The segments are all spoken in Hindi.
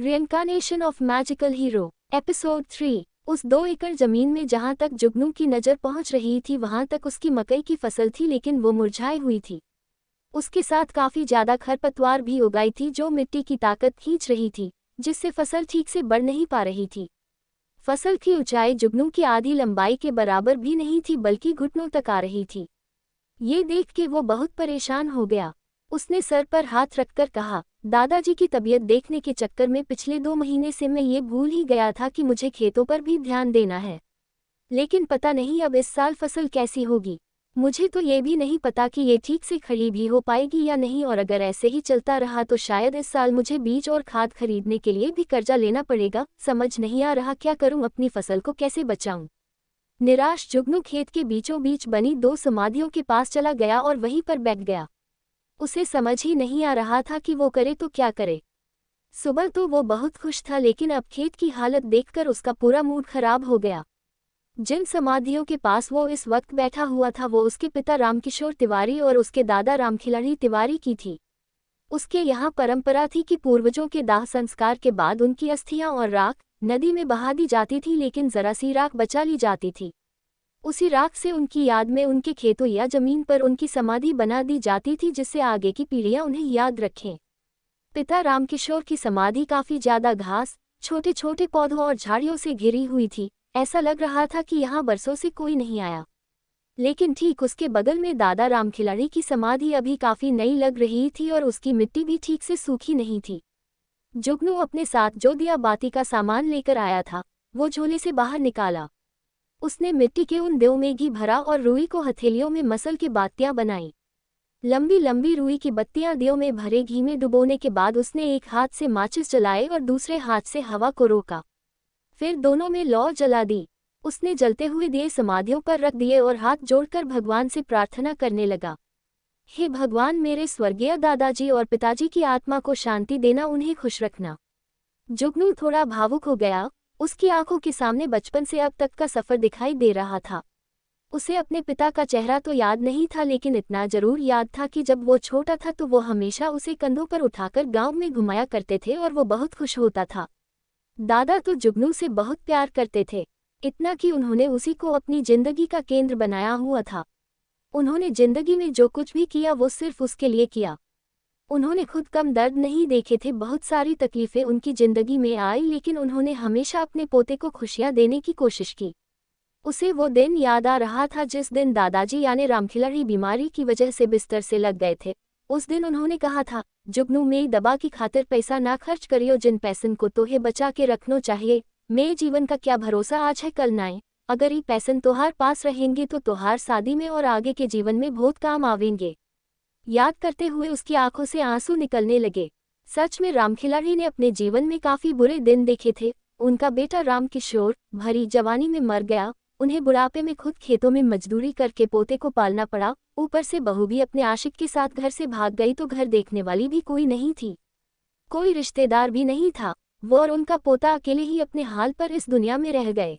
रिइंकार्नेशन ऑफ मैजिकल हीरो एपिसोड 3। उस 2 एकड़ जमीन में जहां तक जुगनू की नज़र पहुंच रही थी वहां तक उसकी मकई की फसल थी, लेकिन वो मुरझाई हुई थी। उसके साथ काफ़ी ज़्यादा खरपतवार भी उगाई थी जो मिट्टी की ताकत खींच रही थी, जिससे फसल ठीक से बढ़ नहीं पा रही थी। फसल की ऊंचाई जुगनू की आधी लंबाई के बराबर भी नहीं थी, बल्कि घुटनों तक आ रही थी। ये देख के वो बहुत परेशान हो गया। उसने सर पर हाथ रखकर कहा, दादाजी की तबीयत देखने के चक्कर में पिछले 2 महीने से मैं ये भूल ही गया था कि मुझे खेतों पर भी ध्यान देना है। लेकिन पता नहीं अब इस साल फसल कैसी होगी। मुझे तो ये भी नहीं पता कि ये ठीक से खड़ी भी हो पाएगी या नहीं, और अगर ऐसे ही चलता रहा तो शायद इस साल मुझे बीज और खाद खरीदने के लिए भी कर्जा लेना पड़ेगा। समझ नहीं आ रहा क्या करूं, अपनी फसल को कैसे बचाऊं। निराश जुगनू खेत के बीचों बीच बनी 2 समाधियों के पास चला गया और वहीं पर बैठ गया। उसे समझ ही नहीं आ रहा था कि वो करे तो क्या करे। सुबह तो वो बहुत खुश था, लेकिन अब खेत की हालत देखकर उसका पूरा मूड खराब हो गया। जिन समाधियों के पास वो इस वक्त बैठा हुआ था वो उसके पिता रामकिशोर तिवारी और उसके दादा रामखिलाड़ी तिवारी की थी। उसके यहाँ परंपरा थी कि पूर्वजों के दाह संस्कार के बाद उनकी अस्थियां और राख नदी में बहा दी जाती थी, लेकिन जरा सी राख बचा ली जाती थी। उसी राख से उनकी याद में उनके खेतों या जमीन पर उनकी समाधि बना दी जाती थी, जिससे आगे की पीढ़ियां उन्हें याद रखें। पिता रामकिशोर की समाधि काफी ज्यादा घास, छोटे छोटे पौधों और झाड़ियों से घिरी हुई थी। ऐसा लग रहा था कि यहाँ बरसों से कोई नहीं आया। लेकिन ठीक उसके बगल में दादा रामखिलाड़ी की समाधि अभी काफी नई लग रही थी और उसकी मिट्टी भी ठीक से सूखी नहीं थी। जुगनू अपने साथ जो दिया बाती का सामान लेकर आया था वो झोले से बाहर निकाला। उसने मिट्टी के उन देव में घी भरा और रुई को हथेलियों में मसल के बातियां बनाई। लंबी लंबी रुई की बत्तियां देव में भरे घी में डुबोने के बाद उसने एक हाथ से माचिस जलाए और दूसरे हाथ से हवा को रोका। फिर दोनों में लौ जला दी। उसने जलते हुए दिए समाधियों पर रख दिए और हाथ जोड़कर भगवान से प्रार्थना करने लगा, हे भगवान, मेरे स्वर्गीय दादाजी और पिताजी की आत्मा को शांति देना, उन्हें खुश रखना। जुगनू थोड़ा भावुक हो गया। उसकी आंखों के सामने बचपन से अब तक का सफर दिखाई दे रहा था। उसे अपने पिता का चेहरा तो याद नहीं था, लेकिन इतना जरूर याद था कि जब वो छोटा था तो वो हमेशा उसे कंधों पर उठाकर गांव में घुमाया करते थे और वो बहुत खुश होता था। दादा तो जुगनू से बहुत प्यार करते थे, इतना कि उन्होंने उसी को अपनी जिंदगी का केंद्र बनाया हुआ था। उन्होंने जिंदगी में जो कुछ भी किया वो सिर्फ उसके लिए किया। उन्होंने खुद कम दर्द नहीं देखे थे। बहुत सारी तकलीफें उनकी जिंदगी में आई, लेकिन उन्होंने हमेशा अपने पोते को खुशियां देने की कोशिश की। उसे वो दिन याद आ रहा था जिस दिन दादाजी यानी रामखिलाड़ी बीमारी की वजह से बिस्तर से लग गए थे। उस दिन उन्होंने कहा था, जुगनू, मेरी दवा की खातिर पैसा ना खर्च करियो, जिन पैसन को तोहे बचा के रखनो चाहिए। मेरे जीवन का क्या भरोसा आज है कल नाए। अगर ये पैसन तोहार पास रहेंगे तो तोहार शादी में और आगे के जीवन में बहुत काम आवेंगे। याद करते हुए उसकी आंखों से आंसू निकलने लगे। सच में रामखिलाड़ी ने अपने जीवन में काफी बुरे दिन देखे थे। उनका बेटा रामकिशोर भरी जवानी में मर गया। उन्हें बुढ़ापे में खुद खेतों में मजदूरी करके पोते को पालना पड़ा। ऊपर से बहू भी अपने आशिक के साथ घर से भाग गई तो घर देखने वाली भी कोई नहीं थी, कोई रिश्तेदार भी नहीं था। वो और उनका पोता अकेले ही अपने हाल पर इस दुनिया में रह गए।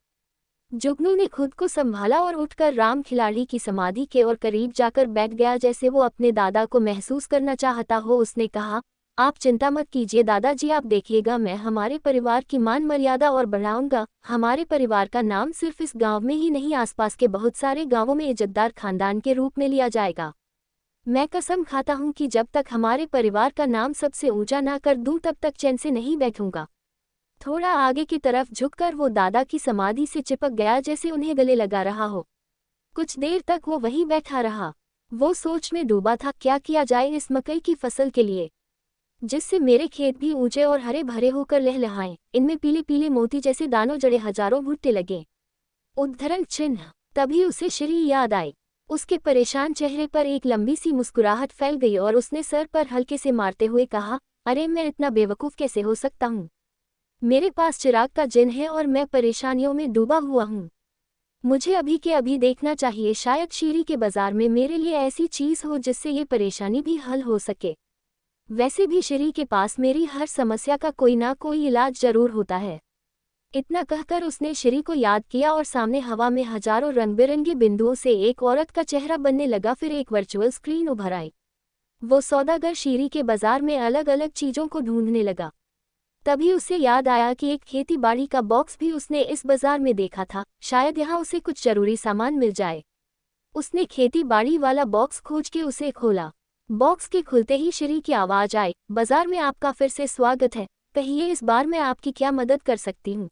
जुगनू ने खुद को संभाला और उठकर रामखिलाड़ी की समाधि के और करीब जाकर बैठ गया, जैसे वो अपने दादा को महसूस करना चाहता हो। उसने कहा, आप चिंता मत कीजिए दादाजी, आप देखिएगा, मैं हमारे परिवार की मान मर्यादा और बढ़ाऊंगा। हमारे परिवार का नाम सिर्फ इस गांव में ही नहीं, आसपास के बहुत सारे गांवों में इज्जतदार खानदान के रूप में लिया जाएगा। मैं कसम खाता हूं कि जब तक हमारे परिवार का नाम सबसे ऊंचा ना कर दूं तब तक चैन से नहीं बैठूंगा। थोड़ा आगे की तरफ झुककर वो दादा की समाधि से चिपक गया, जैसे उन्हें गले लगा रहा हो। कुछ देर तक वो वहीं बैठा रहा। वो सोच में डूबा था, क्या किया जाए इस मकई की फसल के लिए, जिससे मेरे खेत भी ऊंचे और हरे भरे होकर लहलहाएं। इनमें पीले पीले मोती जैसे दानों जड़े हजारों भुट्टे लगे। उद्धरण चिन्ह। तभी उसे श्री याद आई। उसके परेशान चेहरे पर एक लंबी सी मुस्कुराहट फैल गई और उसने सर पर हल्के से मारते हुए कहा, अरे मैं इतना बेवकूफ़ कैसे हो सकता हूँ। मेरे पास चिराग का जिन है और मैं परेशानियों में डूबा हुआ हूँ। मुझे अभी के अभी देखना चाहिए, शायद शीरी के बाजार में मेरे लिए ऐसी चीज़ हो जिससे ये परेशानी भी हल हो सके। वैसे भी शीरी के पास मेरी हर समस्या का कोई ना कोई इलाज जरूर होता है। इतना कहकर उसने शीरी को याद किया और सामने हवा में हजारों रंग बिरंगे बिंदुओं से एक औरत का चेहरा बनने लगा। फिर एक वर्चुअल स्क्रीन उभर आई। वो सौदागर शीरी के बाजार में अलग अलग चीज़ों को ढूंढने लगा। तभी उसे याद आया कि एक खेती बाड़ी का बॉक्स भी उसने इस बाजार में देखा था, शायद यहाँ उसे कुछ जरूरी सामान मिल जाए। उसने खेती बाड़ी वाला बॉक्स खोज के उसे खोला। बॉक्स के खुलते ही श्री की आवाज आई, बाजार में आपका फिर से स्वागत है, कहिए इस बार मैं आपकी क्या मदद कर सकती हूँ।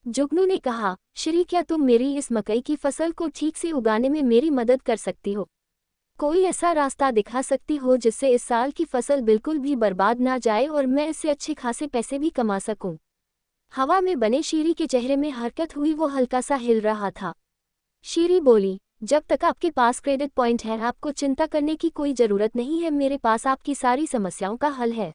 जुगनू ने कहा, श्री क्या तुम मेरी इस मकई की फसल को ठीक से उगाने में मेरी मदद कर सकती हो? कोई ऐसा रास्ता दिखा सकती हो जिससे इस साल की फसल बिल्कुल भी बर्बाद ना जाए और मैं इससे अच्छे खासे पैसे भी कमा सकूं। हवा में बने शीरी के चेहरे में हरकत हुई, वो हल्का सा हिल रहा था। शीरी बोली, जब तक आपके पास क्रेडिट पॉइंट है आपको चिंता करने की कोई ज़रूरत नहीं है, मेरे पास आपकी सारी समस्याओं का हल है।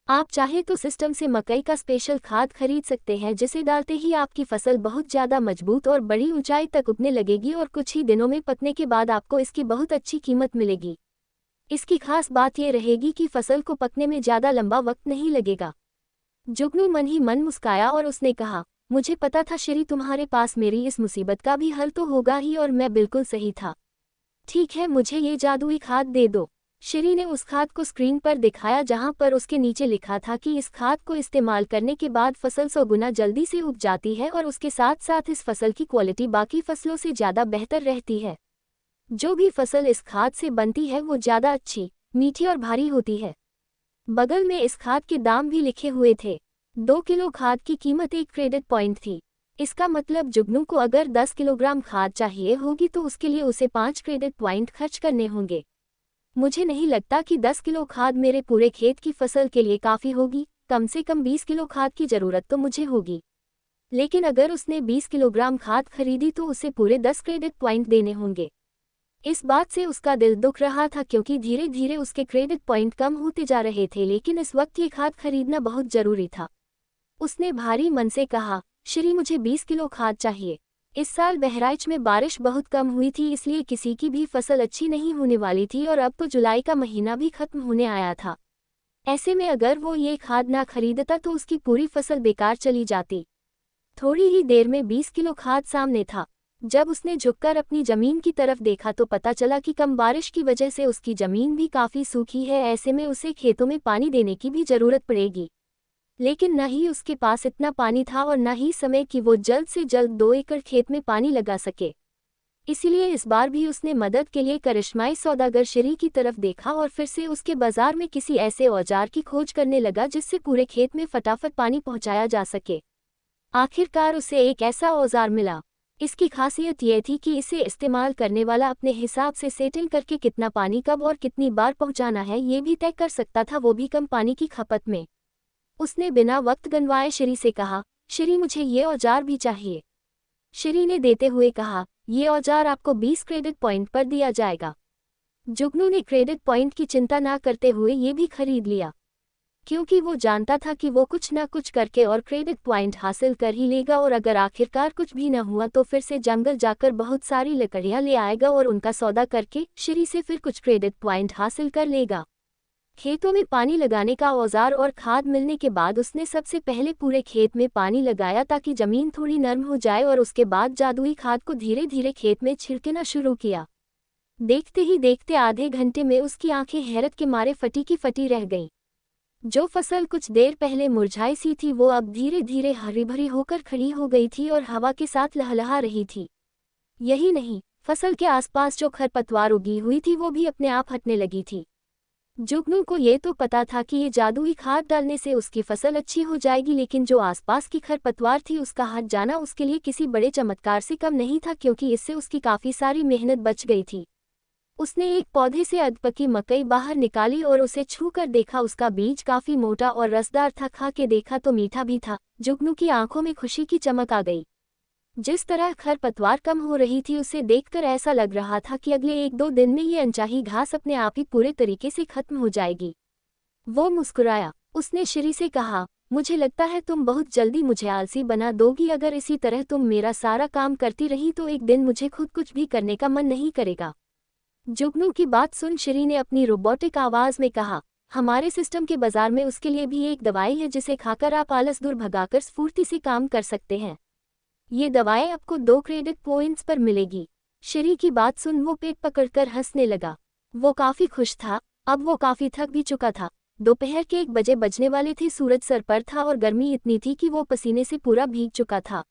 आप चाहे तो सिस्टम से मकई का स्पेशल खाद खरीद सकते हैं जिसे डालते ही आपकी फसल बहुत ज़्यादा मजबूत और बड़ी ऊंचाई तक उगने लगेगी और कुछ ही दिनों में पकने के बाद आपको इसकी बहुत अच्छी कीमत मिलेगी। इसकी खास बात यह रहेगी कि फसल को पकने में ज़्यादा लंबा वक्त नहीं लगेगा। जुगनू मन ही मन मुस्काया और उसने कहा, मुझे पता था श्री तुम्हारे पास मेरी इस मुसीबत का भी हल तो होगा ही और मैं बिल्कुल सही था। ठीक है, मुझे ये जादुई खाद दे दो। श्री ने उस खाद को स्क्रीन पर दिखाया जहां पर उसके नीचे लिखा था कि इस खाद को इस्तेमाल करने के बाद फसल 100 गुना जल्दी से उग जाती है और उसके साथ साथ इस फसल की क्वालिटी बाकी फसलों से ज़्यादा बेहतर रहती है। जो भी फसल इस खाद से बनती है वो ज़्यादा अच्छी, मीठी और भारी होती है। बगल में इस खाद के दाम भी लिखे हुए थे। 2 किलो खाद की कीमत 1 क्रेडिट पॉइंट थी। इसका मतलब जुगनू को अगर 10 किलोग्राम खाद चाहिए होगी तो उसके लिए उसे 5 क्रेडिट पॉइंट खर्च करने होंगे। मुझे नहीं लगता कि 10 किलो खाद मेरे पूरे खेत की फसल के लिए काफ़ी होगी, कम से कम 20 किलो खाद की ज़रूरत तो मुझे होगी। लेकिन अगर उसने 20 किलोग्राम खाद खरीदी तो उसे पूरे 10 क्रेडिट पॉइंट देने होंगे। इस बात से उसका दिल दुख रहा था क्योंकि धीरे धीरे उसके क्रेडिट पॉइंट कम होते जा रहे थे, लेकिन इस वक्त ये खाद खरीदना बहुत ज़रूरी था। उसने भारी मन से कहा, श्री मुझे 20 किलो खाद चाहिए। इस साल बहराइच में बारिश बहुत कम हुई थी, इसलिए किसी की भी फसल अच्छी नहीं होने वाली थी और अब तो जुलाई का महीना भी खत्म होने आया था। ऐसे में अगर वो ये खाद ना खरीदता तो उसकी पूरी फसल बेकार चली जाती। थोड़ी ही देर में 20 किलो खाद सामने था। जब उसने झुककर अपनी जमीन की तरफ देखा तो पता चला कि कम बारिश की वजह से उसकी जमीन भी काफ़ी सूखी है। ऐसे में उसे खेतों में पानी देने की भी ज़रूरत पड़ेगी, लेकिन न ही उसके पास इतना पानी था और न ही समय कि वो जल्द से जल्द 2 एकड़ खेत में पानी लगा सके। इसीलिए इस बार भी उसने मदद के लिए करिश्माई सौदागर श्री की तरफ देखा और फिर से उसके बाजार में किसी ऐसे औजार की खोज करने लगा जिससे पूरे खेत में फटाफट पानी पहुंचाया जा सके। आखिरकार उसे एक ऐसा औजार मिला। इसकी खासियत यह थी कि इसे इस्तेमाल करने वाला अपने हिसाब से सेटिंग करके कितना पानी कब और कितनी बार पहुंचाना है ये भी तय कर सकता था, वो भी कम पानी की खपत में। उसने बिना वक्त गंवाए श्री से कहा, श्री मुझे ये औजार भी चाहिए। श्री ने देते हुए कहा, ये औजार आपको 20 क्रेडिट पॉइंट पर दिया जाएगा। जुगनू ने क्रेडिट पॉइंट की चिंता ना करते हुए ये भी खरीद लिया, क्योंकि वो जानता था कि वो कुछ ना कुछ करके और क्रेडिट पॉइंट हासिल कर ही लेगा और अगर आखिरकार कुछ भी न हुआ तो फिर से जंगल जाकर बहुत सारी लकड़ियां ले आएगा और उनका सौदा करके श्री से फिर कुछ क्रेडिट पॉइंट हासिल कर लेगा। खेतों में पानी लगाने का औजार और खाद मिलने के बाद उसने सबसे पहले पूरे खेत में पानी लगाया ताकि ज़मीन थोड़ी नरम हो जाए और उसके बाद जादुई खाद को धीरे धीरे खेत में छिड़कना शुरू किया। देखते ही देखते आधे घंटे में उसकी आंखें हैरत के मारे फटी की फटी रह गईं। जो फसल कुछ देर पहले मुरझाई सी थी वो अब धीरे धीरे हरी भरी होकर खड़ी हो गई थी और हवा के साथ लहलहा रही थी। यही नहीं, फसल के आसपास जो खरपतवार उगी हुई थी वो भी अपने आप हटने लगी थी। जुगनू को ये तो पता था कि ये जादुई खाद डालने से उसकी फसल अच्छी हो जाएगी, लेकिन जो आसपास की खरपतवार थी उसका हट जाना उसके लिए किसी बड़े चमत्कार से कम नहीं था, क्योंकि इससे उसकी काफ़ी सारी मेहनत बच गई थी। उसने एक पौधे से अधपकी मकई बाहर निकाली और उसे छू कर देखा। उसका बीज काफ़ी मोटा और रसदार था, खा के देखा तो मीठा भी था। जुगनू की आंखों में खुशी की चमक आ गई। जिस तरह खरपतवार कम हो रही थी उसे देखकर ऐसा लग रहा था कि अगले 1-2 दिन में ये अनचाही घास अपने आप ही पूरे तरीके से खत्म हो जाएगी। वो मुस्कुराया। उसने श्री से कहा, मुझे लगता है तुम बहुत जल्दी मुझे आलसी बना दोगी। अगर इसी तरह तुम मेरा सारा काम करती रही तो एक दिन मुझे खुद कुछ भी करने का मन नहीं करेगा। जुगनू की बात सुन श्री ने अपनी रोबोटिक आवाज़ में कहा, हमारे सिस्टम के बाजार में उसके लिए भी एक दवाई है जिसे खाकर आप आलस दूर भगाकर स्फूर्ति से काम कर सकते हैं। ये दवाएं आपको 2 क्रेडिट पॉइंट्स पर मिलेगी। श्री की बात सुन वो पेट पकड़कर हंसने लगा। वो काफ़ी खुश था, अब वो काफ़ी थक भी चुका था। दोपहर के 1 बजे बजने वाले थे। सूरज सर पर था और गर्मी इतनी थी कि वो पसीने से पूरा भीग चुका था।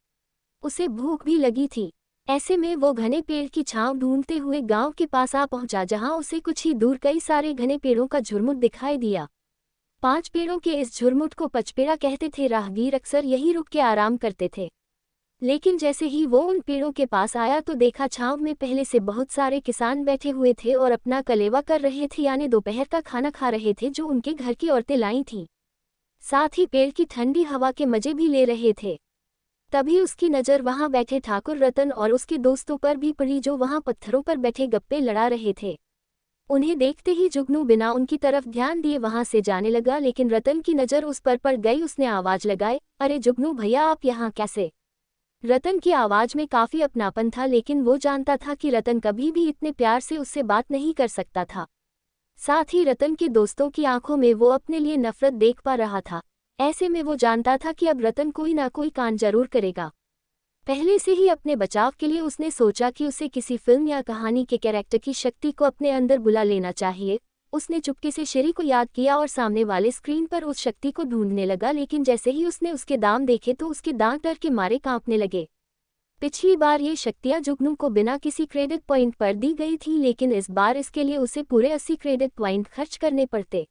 उसे भूख भी लगी थी। ऐसे में वो घने पेड़ की छांव ढूंढते हुए गांव के पास आ पहुंचा, जहां उसे कुछ ही दूर कई सारे घने पेड़ों का झुरमुट दिखाई दिया। 5 पेड़ों के इस झुरमुट को पचपेड़ा कहते थे। राहगीर अक्सर यहीं रुक के आराम करते थे। लेकिन जैसे ही वो उन पेड़ों के पास आया तो देखा छांव में पहले से बहुत सारे किसान बैठे हुए थे और अपना कलेवा कर रहे थे, यानी दोपहर का खाना खा रहे थे जो उनके घर की औरतें लाई थीं। साथ ही पेड़ की ठंडी हवा के मजे भी ले रहे थे। तभी उसकी नज़र वहां बैठे ठाकुर रतन और उसके दोस्तों पर भी पड़ी, जो वहां पत्थरों पर बैठे गप्पे लड़ा रहे थे। उन्हें देखते ही जुगनू बिना उनकी तरफ ध्यान दिए वहां से जाने लगा, लेकिन रतन की नज़र उस पर पड़ गई। उसने आवाज लगाई, अरे जुगनू भैया, आप यहाँ कैसे? रतन की आवाज में काफी अपनापन था, लेकिन वो जानता था कि रतन कभी भी इतने प्यार से उससे बात नहीं कर सकता था। साथ ही रतन के दोस्तों की आंखों में वो अपने लिए नफरत देख पा रहा था। ऐसे में वो जानता था कि अब रतन कोई ना कोई कांड जरूर करेगा। पहले से ही अपने बचाव के लिए उसने सोचा कि उसे किसी फिल्म या कहानी के कैरेक्टर की शक्ति को अपने अंदर बुला लेना चाहिए। उसने चुपके से शेरी को याद किया और सामने वाले स्क्रीन पर उस शक्ति को ढूंढने लगा, लेकिन जैसे ही उसने उसके दांत देखे तो उसके दांत डर के मारे कांपने लगे। पिछली बार ये शक्तियां जुगनू को बिना किसी क्रेडिट पॉइंट पर दी गई थी, लेकिन इस बार इसके लिए उसे पूरे 80 क्रेडिट पॉइंट खर्च करने पड़ते।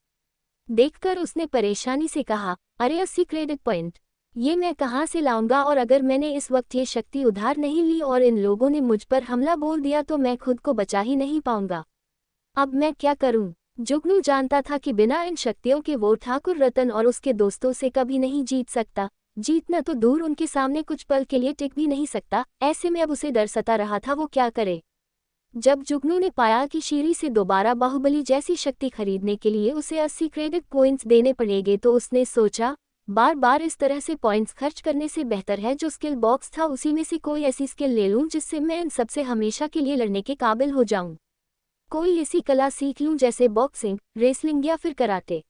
देखकर उसने परेशानी से कहा, अरे 80 क्रेडिट पॉइंट, ये मैं कहाँ से लाऊंगा? और अगर मैंने इस वक्त ये शक्ति उधार नहीं ली और इन लोगों ने मुझ पर हमला बोल दिया तो मैं खुद को बचा ही नहीं पाऊंगा। अब मैं क्या करूं? जुगनू जानता था कि बिना इन शक्तियों के वो ठाकुर रतन और उसके दोस्तों से कभी नहीं जीत सकता। जीतना तो दूर, उनके सामने कुछ पल के लिए टिक भी नहीं सकता। ऐसे में अब उसे डर सता रहा था, वो क्या करे। जब जुगनू ने पाया कि शेरी से दोबारा बाहुबली जैसी शक्ति खरीदने के लिए उसे 80 क्रेडिट पॉइंट्स देने पड़ेंगे, तो उसने सोचा बार बार इस तरह से पॉइंट्स खर्च करने से बेहतर है जो स्किल बॉक्स था उसी में से कोई ऐसी स्किल ले लूं जिससे मैं इन सबसे हमेशा के लिए लड़ने के काबिल हो जाऊं। कोई ऐसी कला सीख लूं जैसे बॉक्सिंग, रेसलिंग या फिर कराटे।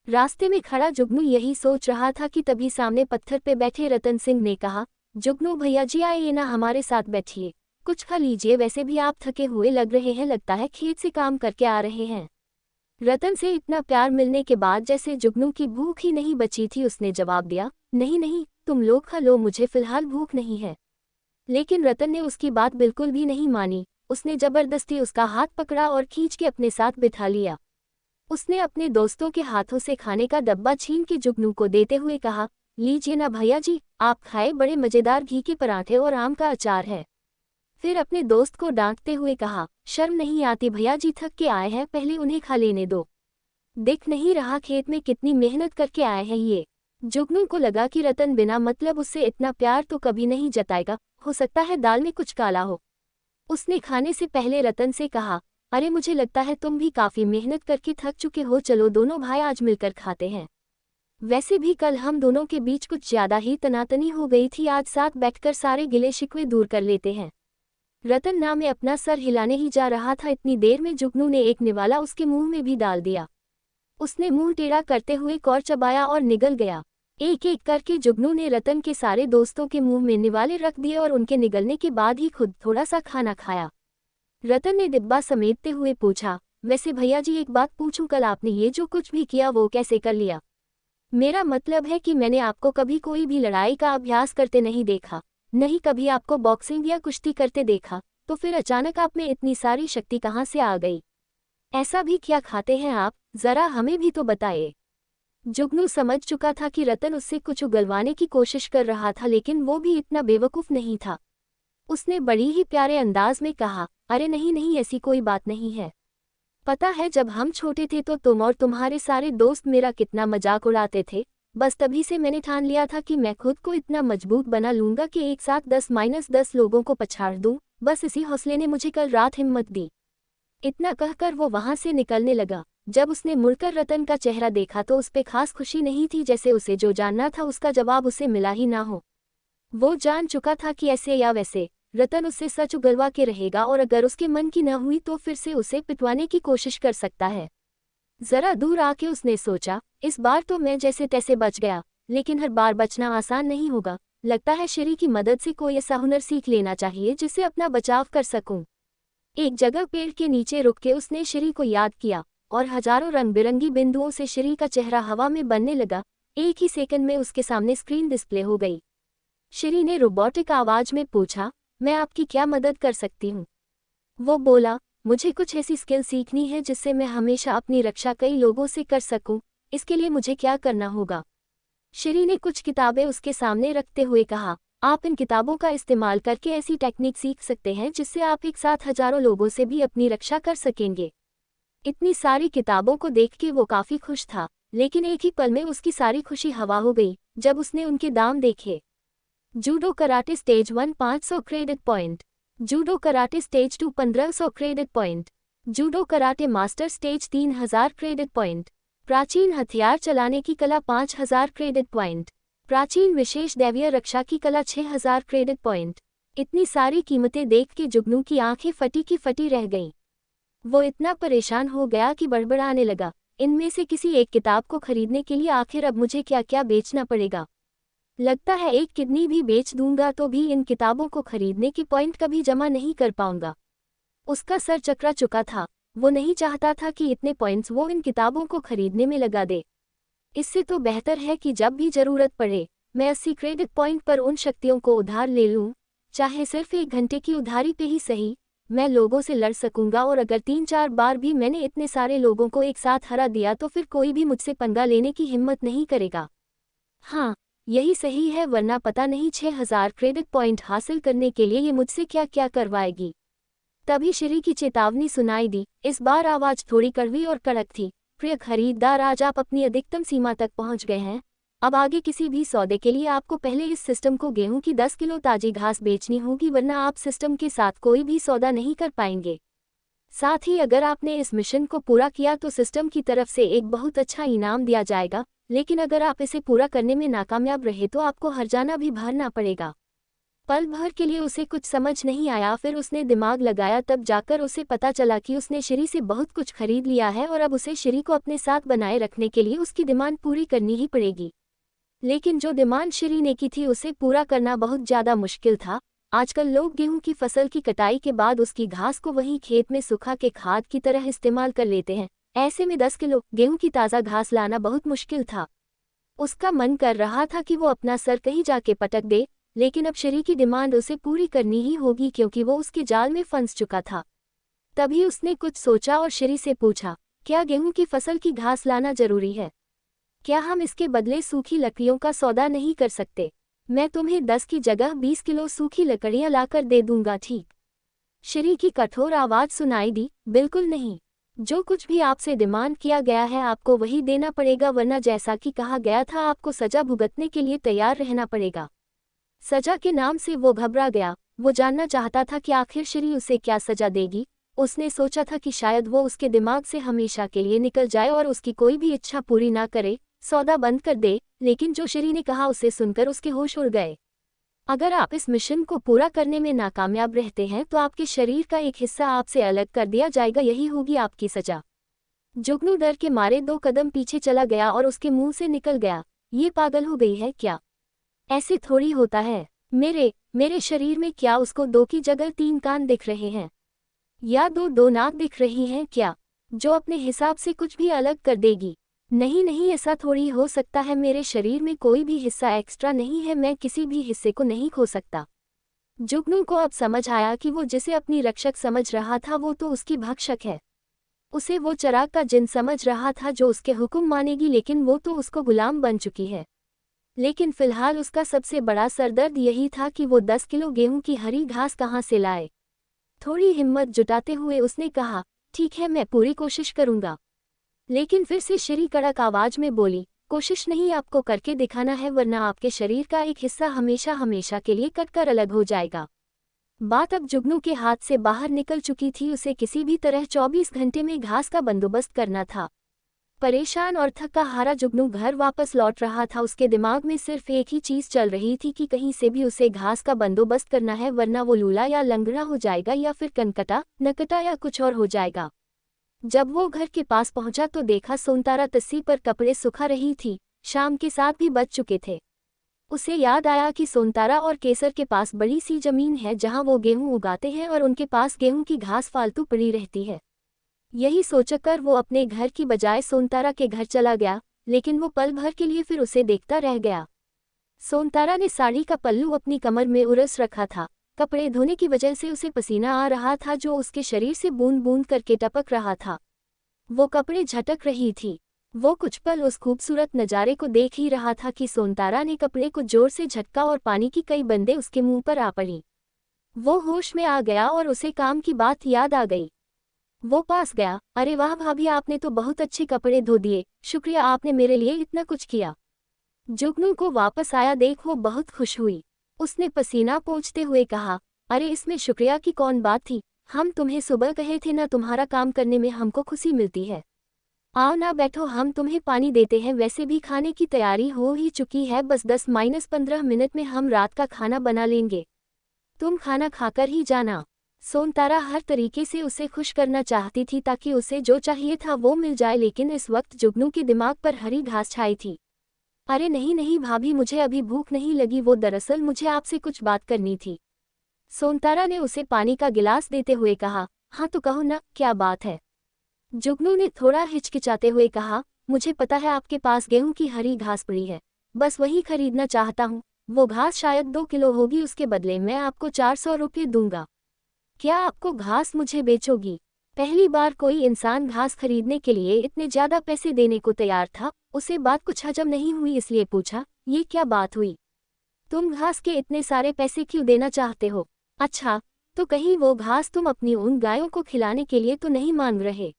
रास्ते में खड़ा जुगनू यही सोच रहा था कि तभी सामने पत्थर पे बैठे रतन सिंह ने कहा, जुगनू भैया जी आइए ना, हमारे साथ बैठिए, कुछ खा लीजिए। वैसे भी आप थके हुए लग रहे हैं, लगता है खेत से काम करके आ रहे हैं। रतन से इतना प्यार मिलने के बाद जैसे जुगनू की भूख ही नहीं बची थी। उसने जवाब दिया, नहीं नहीं, तुम लोग खा लो, मुझे फिलहाल भूख नहीं है। लेकिन रतन ने उसकी बात बिल्कुल भी नहीं मानी। उसने जबरदस्ती उसका हाथ पकड़ा और खींच के अपने साथ बिठा लिया। उसने अपने दोस्तों के हाथों से खाने का डब्बा छीन के जुगनू को देते हुए कहा, लीजिए ना भैया जी, आप खाए, बड़े मजेदार घी के पराठे और आम का अचार है। फिर अपने दोस्त को डांटते हुए कहा, शर्म नहीं आती भैया जी, थक के आए हैं, पहले उन्हें खा लेने दो। दिख नहीं रहा खेत में कितनी मेहनत करके आए हैं ये। जुगनू को लगा कि रतन बिना मतलब उससे इतना प्यार तो कभी नहीं जताएगा, हो सकता है दाल में कुछ काला हो। उसने खाने से पहले रतन से कहा, अरे मुझे लगता है तुम भी काफी मेहनत करके थक चुके हो, चलो दोनों भाई आज मिलकर खाते हैं। वैसे भी कल हम दोनों के बीच कुछ ज्यादा ही तनातनी हो गई थी, आज साथ बैठकर सारे गिले शिकवे दूर कर लेते हैं। रतन ना में अपना सर हिलाने ही जा रहा था, इतनी देर में जुगनू ने एक निवाला उसके मुंह में भी डाल दिया। उसने मुंह टेढ़ा करते हुए कौर चबाया और निगल गया। एक एक करके जुगनू ने रतन के सारे दोस्तों के मुंह में निवाले रख दिए और उनके निगलने के बाद ही खुद थोड़ा सा खाना खाया। रतन ने डिब्बा समेटते हुए पूछा, वैसे भैया जी एक बात पूछूं, कल आपने ये जो कुछ भी किया वो कैसे कर लिया? मेरा मतलब है कि मैंने आपको कभी कोई भी लड़ाई का अभ्यास करते नहीं देखा, नहीं कभी आपको बॉक्सिंग या कुश्ती करते देखा, तो फिर अचानक आप में इतनी सारी शक्ति कहाँ से आ गई? ऐसा भी क्या खाते हैं आप, जरा हमें भी तो बताइए। जुगनू समझ चुका था कि रतन उससे कुछ उगलवाने की कोशिश कर रहा था, लेकिन वो भी इतना बेवकूफ़ नहीं था। उसने बड़ी ही प्यारे अंदाज में कहा, अरे नहीं नहीं, ऐसी कोई बात नहीं है। पता है जब हम छोटे थे तो तुम और तुम्हारे सारे दोस्त मेरा कितना मजाक उड़ाते थे, बस तभी से मैंने ठान लिया था कि मैं खुद को इतना मजबूत बना लूंगा कि एक साथ 10-10 लोगों को पछाड़ दूं। बस इसी हौसले ने मुझे कल रात हिम्मत दी। इतना कहकर वो वहां से निकलने लगा। जब उसने मुड़कर रतन का चेहरा देखा तो उस पे खास खुशी नहीं थी, जैसे उसे जो जानना था उसका जवाब उसे मिला ही ना हो। वो जान चुका था कि ऐसे या वैसे रतन उससे सच उगलवा के रहेगा, और अगर उसके मन की न हुई तो फिर से उसे पिटवाने की कोशिश कर सकता है। जरा दूर आके उसने सोचा, इस बार तो मैं जैसे तैसे बच गया, लेकिन हर बार बचना आसान नहीं होगा। लगता है शेरी की मदद से कोई ऐसा हुनर सीख लेना चाहिए जिससे अपना बचाव कर सकूं। एक जगह पेड़ के नीचे रुक के उसने शेरी को याद किया, और हजारों रंग बिरंगी बिंदुओं से श्री का चेहरा हवा में बनने लगा। एक ही सेकंड में उसके सामने स्क्रीन डिस्प्ले हो गई। श्री ने रोबोटिक आवाज में पूछा, मैं आपकी क्या मदद कर सकती हूँ? वो बोला, मुझे कुछ ऐसी स्किल सीखनी है जिससे मैं हमेशा अपनी रक्षा कई लोगों से कर सकूं। इसके लिए मुझे क्या करना होगा? श्री ने कुछ किताबें उसके सामने रखते हुए कहा, आप इन किताबों का इस्तेमाल करके ऐसी टेक्निक सीख सकते हैं जिससे आप एक साथ हजारों लोगों से भी अपनी रक्षा कर सकेंगे। इतनी सारी किताबों को देख के वो काफी खुश था, लेकिन एक ही पल में उसकी सारी खुशी हवा हो गई जब उसने उनके दाम देखे। Judo karate stage 1 500 credit point. Judo karate stage 2 1500 credit point. Judo karate master stage 3000 credit point. प्राचीन हथियार चलाने की कला 5000 क्रेडिट पॉइंट। प्राचीन विशेष दैवीय रक्षा की कला 6000 क्रेडिट पॉइंट। इतनी सारी कीमतें देख के जुगनू की आंखें फटी की फटी रह गईं। वो इतना परेशान हो गया कि बड़बड़ाने लगा, इनमें से किसी एक किताब को खरीदने के लिए आखिर अब मुझे क्या क्या बेचना पड़ेगा? लगता है एक किडनी भी बेच दूंगा तो भी इन किताबों को खरीदने के पॉइंट कभी जमा नहीं कर पाऊंगा। उसका सर चकरा चुका था। वो नहीं चाहता था कि इतने पॉइंट्स वो इन किताबों को खरीदने में लगा दे। इससे तो बेहतर है कि जब भी जरूरत पड़े मैं 80 क्रेडिट पॉइंट पर उन शक्तियों को उधार ले लूं, चाहे सिर्फ 1 घंटे की उधारी पे ही सही। मैं लोगों से लड़ सकूंगा और अगर 3-4 बार भी मैंने इतने सारे लोगों को एक साथ हरा दिया तो फिर कोई भी मुझसे पंगा लेने की हिम्मत नहीं करेगा। हाँ, यही सही है, वरना पता नहीं 6000 क्रेडिट पॉइंट हासिल करने के लिए ये मुझसे क्या क्या करवाएगी। तभी श्री की चेतावनी सुनाई दी। इस बार आवाज थोड़ी कड़वी और कड़क थी। प्रिय खरीदार, आज आप अपनी अधिकतम सीमा तक पहुंच गए हैं। अब आगे किसी भी सौदे के लिए आपको पहले इस सिस्टम को गेहूं की 10 किलो ताजी घास बेचनी होगी, वरना आप सिस्टम के साथ कोई भी सौदा नहीं कर पाएंगे। साथ ही अगर आपने इस मिशन को पूरा किया तो सिस्टम की तरफ से एक बहुत अच्छा इनाम दिया जाएगा, लेकिन अगर आप इसे पूरा करने में नाकामयाब रहे तो आपको हर्जाना भी भरना पड़ेगा। पल भर के लिए उसे कुछ समझ नहीं आया, फिर उसने दिमाग लगाया, तब जाकर उसे पता चला कि उसने श्री से बहुत कुछ खरीद लिया है और अब उसे श्री को अपने साथ बनाए रखने के लिए उसकी डिमांड पूरी करनी ही पड़ेगी। लेकिन जो डिमांड श्री ने की थी उसे पूरा करना बहुत ज़्यादा मुश्किल था। आजकल लोग गेहूं की फसल की कटाई के बाद उसकी घास को वहीं खेत में सुखा के खाद की तरह इस्तेमाल कर लेते हैं। ऐसे में 10 किलो गेहूं की ताज़ा घास लाना बहुत मुश्किल था। उसका मन कर रहा था कि वो अपना सर कहीं जाके पटक दे, लेकिन अब श्री की डिमांड उसे पूरी करनी ही होगी क्योंकि वो उसके जाल में फंस चुका था। तभी उसने कुछ सोचा और श्री से पूछा, क्या गेहूं की फसल की घास लाना जरूरी है? क्या हम इसके बदले सूखी लकड़ियों का सौदा नहीं कर सकते? मैं तुम्हें 10 की जगह 20 किलो सूखी लकड़ियां लाकर दे दूंगा, ठीक? श्री की कठोर आवाज सुनाई दी, बिल्कुल नहीं। जो कुछ भी आपसे डिमांड किया गया है आपको वही देना पड़ेगा, वरना जैसा कि कहा गया था आपको सजा भुगतने के लिए तैयार रहना पड़ेगा। सजा के नाम से वो घबरा गया। वो जानना चाहता था कि आखिर श्री उसे क्या सजा देगी। उसने सोचा था कि शायद वो उसके दिमाग से हमेशा के लिए निकल जाए और उसकी कोई भी इच्छा पूरी ना करे, सौदा बंद कर दे, लेकिन जो श्री ने कहा उसे सुनकर उसके होश उड़ गए। अगर आप इस मिशन को पूरा करने में नाकामयाब रहते हैं तो आपके शरीर का एक हिस्सा आपसे अलग कर दिया जाएगा, यही होगी आपकी सजा। जुगनू डर के मारे 2 कदम पीछे चला गया और उसके मुंह से निकल गया, ये पागल हो गई है क्या? ऐसे थोड़ी होता है। मेरे शरीर में क्या उसको 2 की जगह 3 कान दिख रहे हैं? या दो नाक दिख रही हैं क्या, जो अपने हिसाब से कुछ भी अलग कर देगी? नहीं नहीं, ऐसा थोड़ी हो सकता है। मेरे शरीर में कोई भी हिस्सा एक्स्ट्रा नहीं है, मैं किसी भी हिस्से को नहीं खो सकता। जुगनू को अब समझ आया कि वो जिसे अपनी रक्षक समझ रहा था वो तो उसकी भक्षक है। उसे वो चिराग का जिन समझ रहा था जो उसके हुक्म मानेगी, लेकिन वो तो उसको गुलाम बन चुकी है। लेकिन फिलहाल उसका सबसे बड़ा सरदर्द यही था कि वो 10 किलो गेहूं की हरी घास कहाँ से लाए। थोड़ी हिम्मत जुटाते हुए उसने कहा, ठीक है, मैं पूरी कोशिश करूंगा। लेकिन फिर से श्री कड़क आवाज में बोली, कोशिश नहीं, आपको करके दिखाना है, वरना आपके शरीर का एक हिस्सा हमेशा हमेशा के लिए कटकर अलग हो जाएगा। बात अब जुगनू के हाथ से बाहर निकल चुकी थी। उसे किसी भी तरह 24 घंटे में घास का बंदोबस्त करना था। परेशान और थका हारा जुगनू घर वापस लौट रहा था। उसके दिमाग में सिर्फ एक ही चीज चल रही थी कि कहीं से भी उसे घास का बंदोबस्त करना है, वरना वो लूला या लंगड़ा हो जाएगा या फिर कनकटा नकटा या कुछ और हो जाएगा। जब वो घर के पास पहुंचा तो देखा सोनतारा तस्सी पर कपड़े सुखा रही थी। शाम के 7 भी बज चुके थे। उसे याद आया कि सोनतारा और केसर के पास बड़ी सी जमीन है जहां वो गेहूं उगाते हैं और उनके पास गेहूं की घास फालतू पड़ी रहती है। यही सोचकर वो अपने घर की बजाय सोनतारा के घर चला गया, लेकिन वो पल भर के लिए फिर उसे देखता रह गया। सोनतारा ने साड़ी का पल्लू अपनी कमर में उरस रखा था। कपड़े धोने की वजह से उसे पसीना आ रहा था जो उसके शरीर से बूंद बूंद करके टपक रहा था। वो कपड़े झटक रही थी। वो कुछ पल उस खूबसूरत नज़ारे को देख ही रहा था कि सोनतारा ने कपड़े को जोर से झटका और पानी की कई बूंदें उसके मुंह पर आ पड़ी। वो होश में आ गया और उसे काम की बात याद आ गई। वो पास गया। अरे वाह भाभी, आपने तो बहुत अच्छे कपड़े धो दिए, शुक्रिया, आपने मेरे लिए इतना कुछ किया। जुगनू को वापस आया देख वो बहुत खुश हुई। उसने पसीना पोंछते हुए कहा, अरे इसमें शुक्रिया की कौन बात थी, हम तुम्हें सुबह कहे थे ना, तुम्हारा काम करने में हमको खुशी मिलती है। आओ ना बैठो, हम तुम्हें पानी देते हैं। वैसे भी खाने की तैयारी हो ही चुकी है, बस 10-15 मिनट में हम रात का खाना बना लेंगे। तुम खाना खाकर ही जाना। सोनतारा हर तरीके से उसे खुश करना चाहती थी ताकि उसे जो चाहिए था वो मिल जाए, लेकिन इस वक्त जुगनू के दिमाग पर हरी घास छाई थी। अरे नहीं नहीं भाभी, मुझे अभी भूख नहीं लगी, वो दरअसल मुझे आपसे कुछ बात करनी थी। सोनतारा ने उसे पानी का गिलास देते हुए कहा, हाँ तो कहो ना, क्या बात है। जुगनू ने थोड़ा हिचकिचाते हुए कहा, मुझे पता है आपके पास गेहूं की हरी घास पड़ी है, बस वही खरीदना चाहता हूँ। वो घास शायद 2 किलो होगी, उसके बदले मैं आपको 400 रुपये दूंगा। क्या आपको घास मुझे बेचोगी? पहली बार कोई इंसान घास खरीदने के लिए इतने ज्यादा पैसे देने को तैयार था। उसे बात कुछ हजम नहीं हुई, इसलिए पूछा, ये क्या बात हुई? तुम घास के इतने सारे पैसे क्यों देना चाहते हो? अच्छा, तो कहीं वो घास तुम अपनी उन गायों को खिलाने के लिए तो नहीं मांग रहे?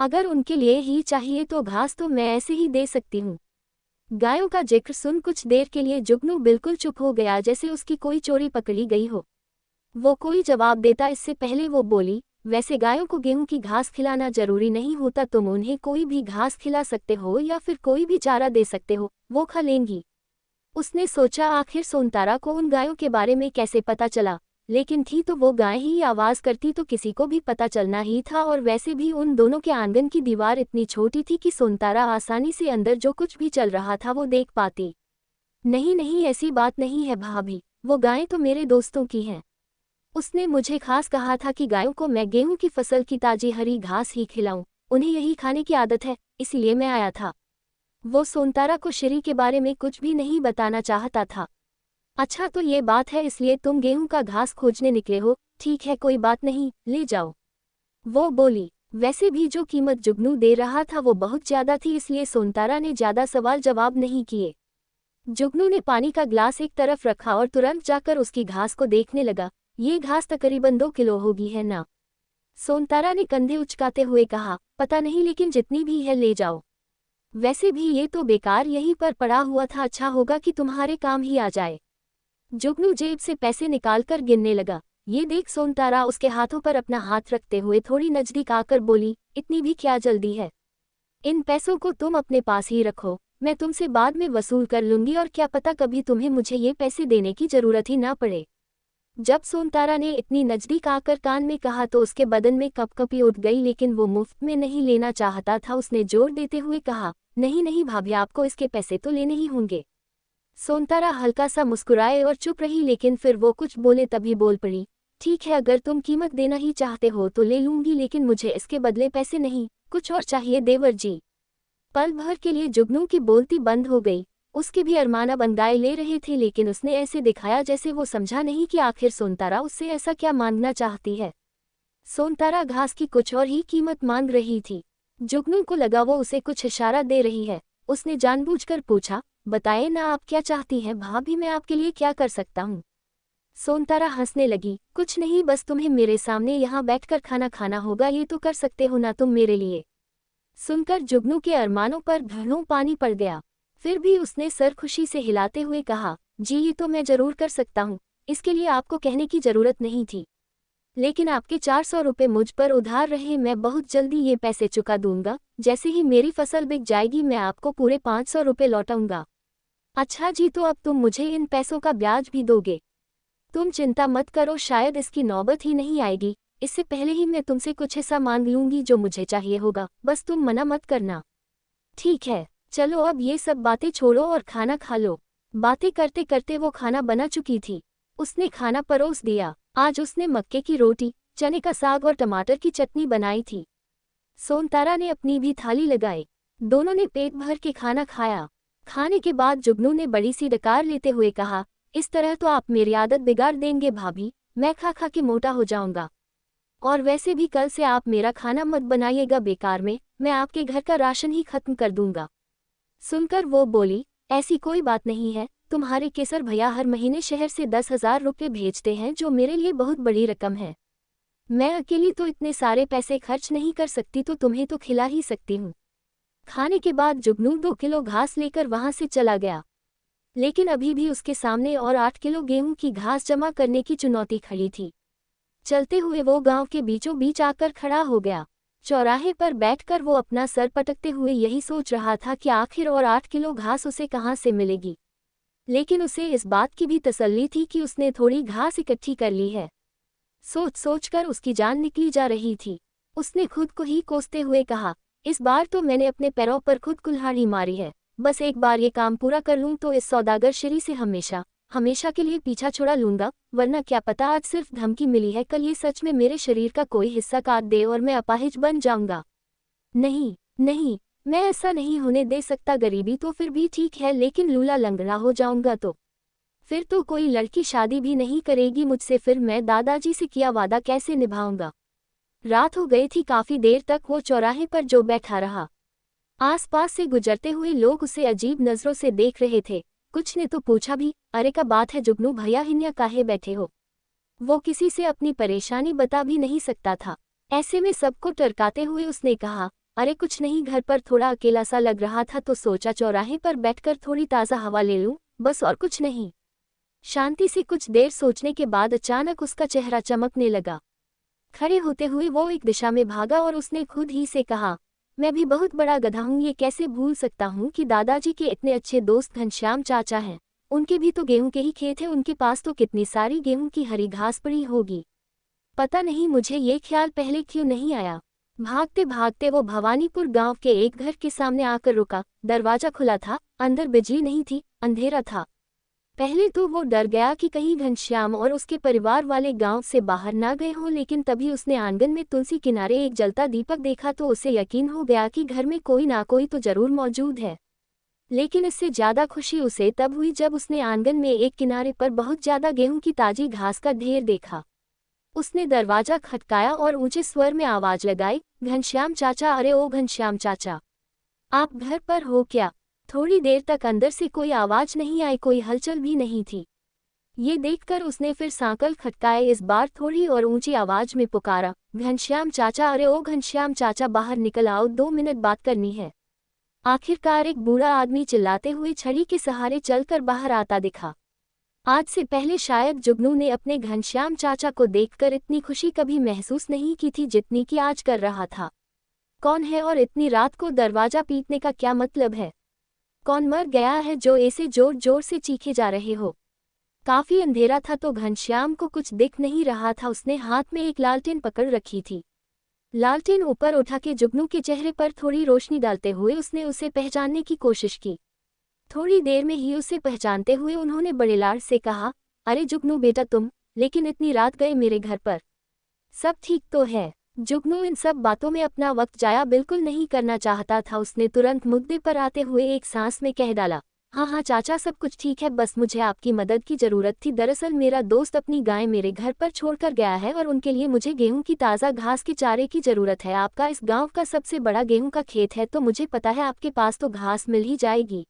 अगर उनके लिए ही चाहिए तो घास तो मैं ऐसे ही दे सकती हूँ। गायों का जिक्र सुन कुछ देर के लिए जुगनू बिल्कुल चुप हो गया, जैसे उसकी कोई चोरी पकड़ी गई हो। वो कोई जवाब देता इससे पहले वो बोली, वैसे गायों को गेहूं की घास खिलाना जरूरी नहीं होता, तुम उन्हें कोई भी घास खिला सकते हो या फिर कोई भी चारा दे सकते हो, वो खा लेंगी। उसने सोचा आखिर सोनतारा को उन गायों के बारे में कैसे पता चला, लेकिन थी तो वो गाय ही आवाज करती तो किसी को भी पता चलना ही था, और वैसे भी उन दोनों के आंगन की दीवार इतनी छोटी थी कि सोनतारा आसानी से अंदर जो कुछ भी चल रहा था वो देख पाती। नहीं नहीं, ऐसी बात नहीं है भाभी, वो गायें तो मेरे दोस्तों की हैं। उसने मुझे खास कहा था कि गायों को मैं गेहूं की फसल की ताजी हरी घास ही खिलाऊं, उन्हें यही खाने की आदत है, इसलिए मैं आया था। वो सोनतारा को श्री के बारे में कुछ भी नहीं बताना चाहता था। अच्छा तो ये बात है, इसलिए तुम गेहूं का घास खोजने निकले हो, ठीक है कोई बात नहीं, ले जाओ। वो बोली। वैसे भी जो कीमत जुगनू दे रहा था वो बहुत ज्यादा थी, इसलिए सोनतारा ने ज्यादा सवाल जवाब नहीं किए। जुगनू ने पानी का ग्लास एक तरफ रखा और तुरंत जाकर उसकी घास को देखने लगा। ये घास तकरीबन 2 किलो होगी है ना? सोनतारा ने कंधे उचकाते हुए कहा, पता नहीं, लेकिन जितनी भी है ले जाओ। वैसे भी ये तो बेकार यहीं पर पड़ा हुआ था, अच्छा होगा कि तुम्हारे काम ही आ जाए। जुगनू जेब से पैसे निकालकर गिनने लगा। ये देख सोनतारा उसके हाथों पर अपना हाथ रखते हुए थोड़ी नजदीक आकर बोली, इतनी भी क्या जल्दी है? इन पैसों को तुम अपने पास ही रखो, मैं तुमसे बाद में वसूल कर लूंगी, और क्या पता कभी तुम्हें मुझे ये पैसे देने की जरूरत ही ना पड़े। जब सोनतारा ने इतनी नजदीक आकर कान में कहा तो उसके बदन में कपकपी उठ गई, लेकिन वो मुफ्त में नहीं लेना चाहता था। उसने जोर देते हुए कहा, नहीं नहीं भाभी, आपको इसके पैसे तो लेने ही होंगे। सोनतारा हल्का सा मुस्कुराए और चुप रही, लेकिन फिर वो कुछ बोले तभी बोल पड़ी, ठीक है, अगर तुम कीमत देना ही चाहते हो तो ले लूंगी, लेकिन मुझे इसके बदले पैसे नहीं, कुछ और चाहिए देवर जी। पल भर के लिए जुगनू की बोलती बंद हो गई। उसके भी अरमान अब अंगाए ले रहे थे, लेकिन उसने ऐसे दिखाया जैसे वो समझा नहीं कि आखिर सोनतारा उससे ऐसा क्या मांगना चाहती है। सोनतारा घास की कुछ और ही कीमत मांग रही थी। जुगनू को लगा वो उसे कुछ इशारा दे रही है। उसने जानबूझकर पूछा, बताए ना आप क्या चाहती हैं भाभी, मैं आपके लिए क्या कर सकता हूँ? सोनतारा हंसने लगी, कुछ नहीं, बस तुम्हें मेरे सामने यहाँ बैठकर खाना खाना होगा, ये तो कर सकते हो ना तुम मेरे लिए। सुनकर जुगनू के अरमानों पर घड़ों पानी पड़ गया। फिर भी उसने सर खुशी से हिलाते हुए कहा, जी ये तो मैं जरूर कर सकता हूँ, इसके लिए आपको कहने की जरूरत नहीं थी, लेकिन आपके 400 रुपये मुझ पर उधार रहे, मैं बहुत जल्दी ये पैसे चुका दूंगा। जैसे ही मेरी फसल बिक जाएगी मैं आपको पूरे 500 रुपये लौटाऊंगा। अच्छा जी, तो अब तुम मुझे इन पैसों का ब्याज भी दोगे? तुम चिंता मत करो, शायद इसकी नौबत ही नहीं आएगी। इससे पहले ही मैं तुमसे कुछ हिस्सा मांग लूंगी जो मुझे चाहिए होगा, बस तुम मना मत करना। ठीक है, चलो अब ये सब बातें छोड़ो और खाना खा लो। बातें करते करते वो खाना बना चुकी थी। उसने खाना परोस दिया। आज उसने मक्के की रोटी, चने का साग और टमाटर की चटनी बनाई थी। सोनतारा ने अपनी भी थाली लगाई। दोनों ने पेट भर के खाना खाया। खाने के बाद जुगनू ने बड़ी सी डकार लेते हुए कहा, इस तरह तो आप मेरी आदत बिगाड़ देंगे भाभी, मैं खा खा के मोटा हो जाऊंगा। और वैसे भी कल से आप मेरा खाना मत बनाइएगा बेकार में, मैं आपके घर का राशन ही खत्म कर दूंगा। सुनकर वो बोली, ऐसी कोई बात नहीं है, तुम्हारे केसर भैया हर महीने शहर से 10,000 रुपये भेजते हैं, जो मेरे लिए बहुत बड़ी रकम है। मैं अकेली तो इतने सारे पैसे खर्च नहीं कर सकती, तो तुम्हें तो खिला ही सकती हूँ। खाने के बाद जुगनू 2 किलो घास लेकर वहां से चला गया। लेकिन अभी भी उसके सामने और 8 किलो गेहूं की घास जमा करने की चुनौती खड़ी थी। चलते हुए वो गांव के बीचों बीच आकर खड़ा हो गया। चौराहे पर बैठकर वो अपना सर पटकते हुए यही सोच रहा था कि आखिर और 8 किलो घास उसे कहाँ से मिलेगी। लेकिन उसे इस बात की भी तसल्ली थी कि उसने थोड़ी घास इकट्ठी कर ली है। सोच सोचकर उसकी जान निकली जा रही थी। उसने खुद को ही कोसते हुए कहा, इस बार तो मैंने अपने पैरों पर खुद कुल्हाड़ी मारी है। बस एक बार ये काम पूरा कर लूं तो इस सौदागर श्री से हमेशा हमेशा के लिए पीछा छुड़ा लूंगा, वरना क्या पता आज सिर्फ धमकी मिली है, कल ये सच में मेरे शरीर का कोई हिस्सा काट दे और मैं अपाहिज बन जाऊंगा। नहीं नहीं, मैं ऐसा नहीं होने दे सकता। गरीबी तो फिर भी ठीक है, लेकिन लूला लंगड़ा हो जाऊंगा तो फिर तो कोई लड़की शादी भी नहीं करेगी मुझसे, फिर मैं दादाजी से किया वादा कैसे निभाऊंगा। रात हो गई थी। काफी देर तक वो चौराहे पर जो बैठा रहा। आसपास से गुजरते हुए लोग उसे अजीब नजरों से देख रहे थे। कुछ ने तो पूछा भी, अरे क्या बात है जुगनू भैया, हिन्या काहे बैठे हो। वो किसी से अपनी परेशानी बता भी नहीं सकता था। ऐसे में सबको टरकाते हुए उसने कहा, अरे कुछ नहीं, घर पर थोड़ा अकेला सा लग रहा था तो सोचा चौराहे पर बैठकर थोड़ी ताज़ा हवा ले लूं, बस और कुछ नहीं। शांति से कुछ देर सोचने के बाद अचानक उसका चेहरा चमकने लगा। खड़े होते हुए वो एक दिशा में भागा और उसने खुद ही से कहा, मैं भी बहुत बड़ा गधा हूँ, ये कैसे भूल सकता हूँ कि दादाजी के इतने अच्छे दोस्त घनश्याम चाचा हैं। उनके भी तो गेहूं के ही खेत हैं, उनके पास तो कितनी सारी गेहूं की हरी घास पड़ी होगी। पता नहीं मुझे ये ख्याल पहले क्यों नहीं आया। भागते भागते वो भवानीपुर गांव के एक घर के सामने आकर रुका। दरवाजा खुला था, अंदर बिजली नहीं थी, अंधेरा था। पहले तो वो डर गया कि कहीं घनश्याम और उसके परिवार वाले गांव से बाहर ना गए हों, लेकिन तभी उसने आंगन में तुलसी किनारे एक जलता दीपक देखा तो उसे यकीन हो गया कि घर में कोई ना कोई तो जरूर मौजूद है। लेकिन इससे ज्यादा खुशी उसे तब हुई जब उसने आंगन में एक किनारे पर बहुत ज्यादा गेहूं की ताजी घास का ढेर देखा। उसने दरवाजा खटकाया और ऊंचे स्वर में आवाज लगाई, घनश्याम चाचा, अरे ओ घनश्याम चाचा, आप घर पर हो क्या। थोड़ी देर तक अंदर से कोई आवाज नहीं आई, कोई हलचल भी नहीं थी। ये देखकर उसने फिर सांकल खटकाए, इस बार थोड़ी और ऊंची आवाज में पुकारा, घनश्याम चाचा, अरे ओ घनश्याम चाचा, बाहर निकल आओ, 2 मिनट बात करनी है। आखिरकार एक बूढ़ा आदमी चिल्लाते हुए छड़ी के सहारे चलकर बाहर आता दिखा। आज से पहले शायद जुगनू ने अपने घनश्याम चाचा को देखकर इतनी खुशी कभी महसूस नहीं की थी जितनी कि आज कर रहा था। कौन है और इतनी रात को दरवाजा पीटने का क्या मतलब है। कौन मर गया है जो ऐसे जोर जोर से चीखे जा रहे हो। काफी अंधेरा था तो घनश्याम को कुछ दिख नहीं रहा था। उसने हाथ में एक लालटेन पकड़ रखी थी। लालटेन ऊपर उठा के जुगनू के चेहरे पर थोड़ी रोशनी डालते हुए उसने उसे पहचानने की कोशिश की। थोड़ी देर में ही उसे पहचानते हुए उन्होंने बड़े लाड से कहा, अरे जुगनू बेटा तुम, लेकिन इतनी रात गए मेरे घर पर, सब ठीक तो है। जुगनू इन सब बातों में अपना वक्त जाया बिल्कुल नहीं करना चाहता था। उसने तुरंत मुद्दे पर आते हुए एक सांस में कह डाला, हाँ हाँ चाचा, सब कुछ ठीक है, बस मुझे आपकी मदद की ज़रूरत थी। दरअसल मेरा दोस्त अपनी गाय मेरे घर पर छोड़कर गया है और उनके लिए मुझे गेहूं की ताज़ा घास के चारे की ज़रूरत है। आपका इस गांव का सबसे बड़ा गेहूं का खेत है, तो मुझे पता है आपके पास तो घास मिल ही जाएगी।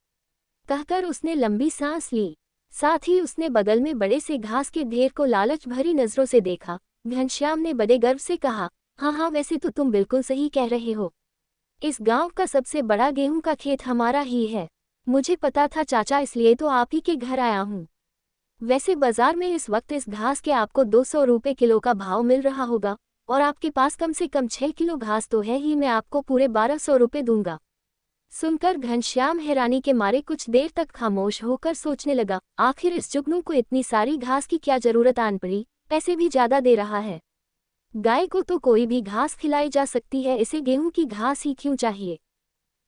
कहकर उसने लंबी सांस ली। साथ ही उसने बगल में बड़े से घास के ढेर को लालच भरी नजरों से देखा। घनश्याम ने बड़े गर्व से कहा, हाँ हाँ, वैसे तो तुम बिल्कुल सही कह रहे हो। इस गांव का सबसे बड़ा गेहूं का खेत हमारा ही है। मुझे पता था चाचा, इसलिए तो आप ही के घर आया हूँ। वैसे बाजार में इस वक्त इस घास के आपको 200 रुपये किलो का भाव मिल रहा होगा, और आपके पास कम से कम 6 किलो घास तो है ही। मैं आपको पूरे 1200 रुपये दूंगा। सुनकर घनश्याम हैरानी के मारे कुछ देर तक खामोश होकर सोचने लगा, आखिर इस जुगनू को इतनी सारी घास की क्या जरूरत आन पड़ी, पैसे भी ज्यादा दे रहा है। गाय को तो कोई भी घास खिलाई जा सकती है, इसे गेहूं की घास ही क्यों चाहिए।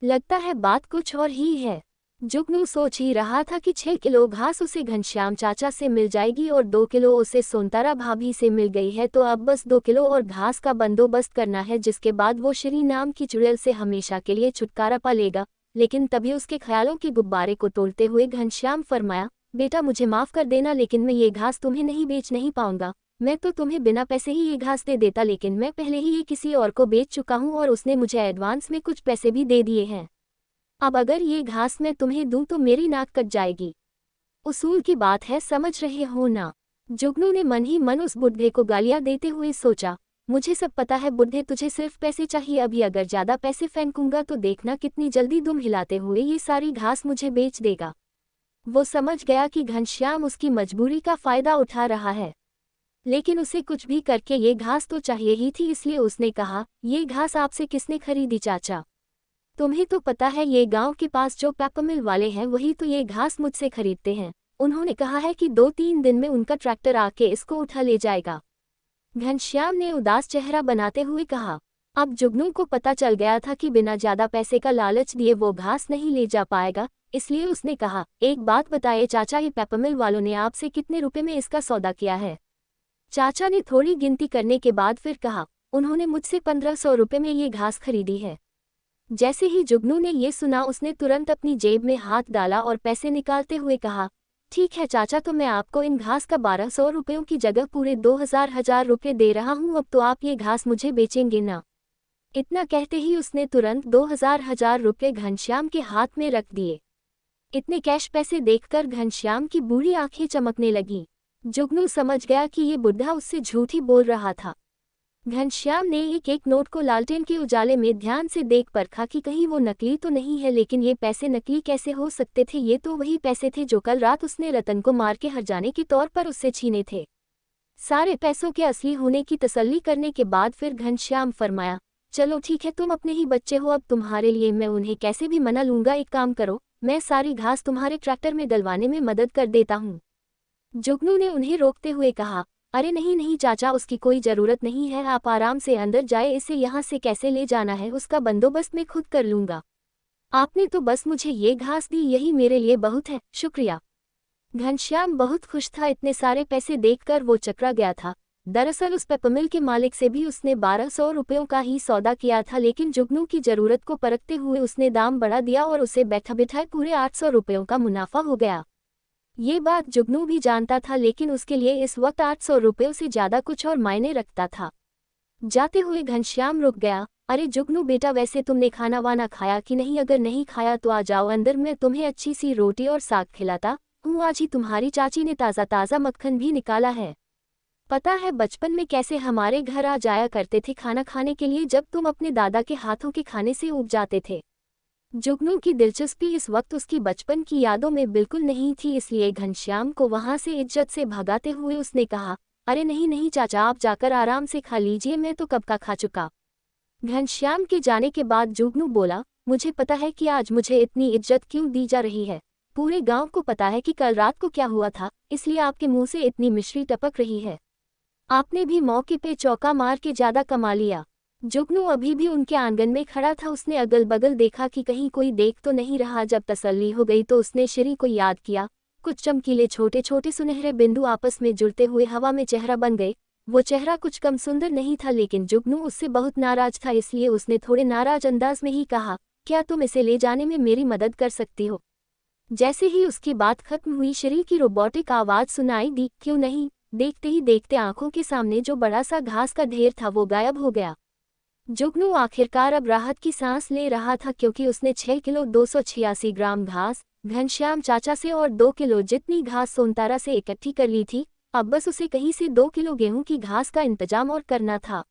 लगता है बात कुछ और ही है। जुगनू सोच ही रहा था कि 6 किलो घास उसे घनश्याम चाचा से मिल जाएगी और 2 किलो उसे सोनतारा भाभी से मिल गई है, तो अब बस 2 किलो और घास का बंदोबस्त करना है, जिसके बाद वो श्री नाम की चुड़ैल से हमेशा के लिए छुटकारा पा लेगा। लेकिन तभी उसके ख्यालों के गुब्बारे को तोड़ते हुए घनश्याम फरमाया, बेटा मुझे माफ कर देना, लेकिन मैं ये घास तुम्हें नहीं पाऊंगा। मैं तो तुम्हें बिना पैसे ही ये घास दे देता, लेकिन मैं पहले ही ये किसी और को बेच चुका हूँ और उसने मुझे एडवांस में कुछ पैसे भी दे दिए हैं। अब अगर ये घास मैं तुम्हें दूं तो मेरी नाक कट जाएगी। उसूल की बात है, समझ रहे हो ना। जुगनू ने मन ही मन उस बुढ़े को गालियां देते हुए सोचा, मुझे सब पता है बुढ़े, तुझे सिर्फ पैसे चाहिए। अभी अगर ज्यादा पैसे फेंकूंगा तो देखना कितनी जल्दी दुम हिलाते हुए ये सारी घास मुझे बेच देगा। वो समझ गया कि घनश्याम उसकी मजबूरी का फायदा उठा रहा है, लेकिन उसे कुछ भी करके ये घास तो चाहिए ही थी, इसलिए उसने कहा, ये घास आपसे किसने खरीदी चाचा? तुम्हें तो पता है ये गांव के पास जो पेपरमिल वाले हैं वही तो ये घास मुझसे खरीदते हैं। उन्होंने कहा है कि 2-3 दिन में उनका ट्रैक्टर आके इसको उठा ले जाएगा। घनश्याम ने उदास चेहरा बनाते हुए कहा। अब जुगनू को पता चल गया था कि बिना ज्यादा पैसे का लालच दिए वो घास नहीं ले जा पाएगा, इसलिए उसने कहा, एक बात बताइए चाचा, ये पेपरमिल वालों ने आपसे कितने रुपए में इसका सौदा किया है? चाचा ने थोड़ी गिनती करने के बाद फिर कहा, उन्होंने मुझसे 1500 रुपये में ये घास खरीदी है। जैसे ही जुगनू ने ये सुना उसने तुरंत अपनी जेब में हाथ डाला और पैसे निकालते हुए कहा, ठीक है चाचा, तो मैं आपको इन घास का 1200 रुपयों की जगह पूरे 2000 रुपये दे रहा हूँ। अब तो आप ये घास मुझे बेचेंगे ना? इतना कहते ही उसने तुरंत 2000 रुपये घनश्याम के हाथ में रख दिए। इतने कैश पैसे देखकर घनश्याम की बुरी आंखें चमकने लगीं। जुगनू समझ गया कि ये बुढ़ा उससे झूठी बोल रहा था। घनश्याम ने एक एक नोट को लालटेन के उजाले में ध्यान से देख परखा कि कहीं वो नकली तो नहीं है, लेकिन ये पैसे नकली कैसे हो सकते थे? ये तो वही पैसे थे जो कल रात उसने रतन को मार के हर्जाने के तौर पर उससे छीने थे। सारे पैसों के असली होने की तसल्ली करने के बाद फिर घनश्याम फरमाया, चलो ठीक है, तुम अपने ही बच्चे हो, अब तुम्हारे लिए मैं उन्हें कैसे भी मना लूंगा। एक काम करो, मैं सारी घास तुम्हारे ट्रैक्टर में डलवाने में मदद कर देता हूँ। जुगनू ने उन्हें रोकते हुए कहा, अरे नहीं नहीं चाचा, उसकी कोई ज़रूरत नहीं है, आप आराम से अंदर जाए, इसे यहाँ से कैसे ले जाना है उसका बंदोबस्त मैं खुद कर लूँगा। आपने तो बस मुझे ये घास दी, यही मेरे लिए बहुत है, शुक्रिया। घनश्याम बहुत खुश था, इतने सारे पैसे देखकर वो चकरा गया था। दरअसल उस पेपरमिल के मालिक से भी उसने 1200 रुपयों का ही सौदा किया था, लेकिन जुगनू की ज़रूरत को परखते हुए उसने दाम बढ़ा दिया और उसे बैठा बिठाए पूरे 800 रुपयों का मुनाफा हो गया। ये बात जुगनू भी जानता था, लेकिन उसके लिए इस वक्त 800 रुपयों से ज़्यादा कुछ और मायने रखता था। जाते हुए घनश्याम रुक गया, अरे जुगनू बेटा, वैसे तुमने खाना वाना खाया कि नहीं? अगर नहीं खाया तो आ जाओ अंदर, मैं तुम्हें अच्छी सी रोटी और साग खिलाता हूँ। आज ही तुम्हारी चाची ने ताज़ा ताज़ा मक्खन भी निकाला है। पता है बचपन में कैसे हमारे घर आ जाया करते थे खाना खाने के लिए, जब तुम अपने दादा के हाथों के खाने से ऊब जाते थे। जुगनू की दिलचस्पी इस वक्त उसकी बचपन की यादों में बिल्कुल नहीं थी, इसलिए घनश्याम को वहां से इज्जत से भगाते हुए उसने कहा, अरे नहीं नहीं चाचा, आप जाकर आराम से खा लीजिए, मैं तो कब का खा चुका। घनश्याम के जाने के बाद जुगनू बोला, मुझे पता है कि आज मुझे इतनी इज्जत क्यों दी जा रही है। पूरे गांव को पता है कि कल रात को क्या हुआ था, इसलिए आपके मुंह से इतनी मिश्री टपक रही है। आपने भी मौके पे चौका मार के ज्यादा कमा लिया। जुगनू अभी भी उनके आंगन में खड़ा था, उसने अगल बगल देखा कि कहीं कोई देख तो नहीं रहा। जब तसल्ली हो गई तो उसने श्री को याद किया। कुछ चमकीले छोटे छोटे सुनहरे बिंदु आपस में जुड़ते हुए हवा में चेहरा बन गए। वो चेहरा कुछ कम सुंदर नहीं था, लेकिन जुगनू उससे बहुत नाराज था, इसलिए उसने थोड़े नाराज अंदाज में ही कहा, क्या तुम इसे ले जाने में मेरी मदद कर सकती हो? जैसे ही उसकी बात खत्म हुई श्री की रोबोटिक आवाज सुनाई दी, क्यों नहीं। देखते ही देखते आंखों के सामने जो बड़ा सा घास का ढेर था वो गायब हो गया। जुगनू आखिरकार अब राहत की सांस ले रहा था, क्योंकि उसने 6 किलो 286 ग्राम घास घनश्याम चाचा से और 2 किलो जितनी घास सोनतारा से इकट्ठी कर ली थी। अब बस उसे कहीं से 2 किलो गेहूं की घास का इंतजाम और करना था,